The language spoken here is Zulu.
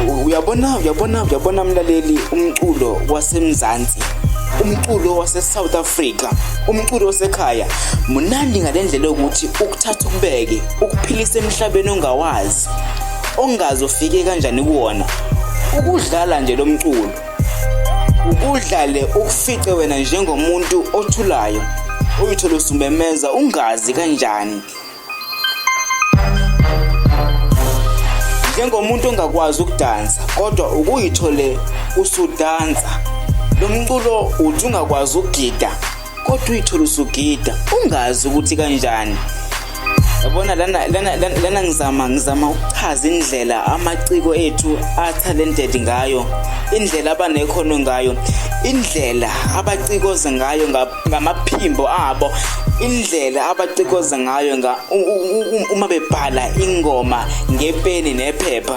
uyabona mlaleli, umculo wasemzansi, umculo wase-South Africa, umculo wasekhaya munandi ngalendlela ukuthi ukuthatha ukubeke, ukuphilisa emhlabeni ongawazi, ongazi ufike kanjani kuwona. Ukudlala nje lo mculo, ukudlale ukufice wena njengomuntu othulayo, uyithola usumemeza ungazi kanjani. Njengomuntu ongakwazi ukudansa kodwa ukuyithole usudansa. Lo mculo uthi ungakwazi ukugida kodwa uyithola usugida ungazi ukuthi kanjani. Yabona lana ngizama ukuchaza indlela amaciko ethu a-talented ngayo, indlela abanekhono ngayo, indlela abacikoza ngayo ngamaphimbo abo, indlela abacikoza ngayo uma bebhala ingoma ngepeni nephepha.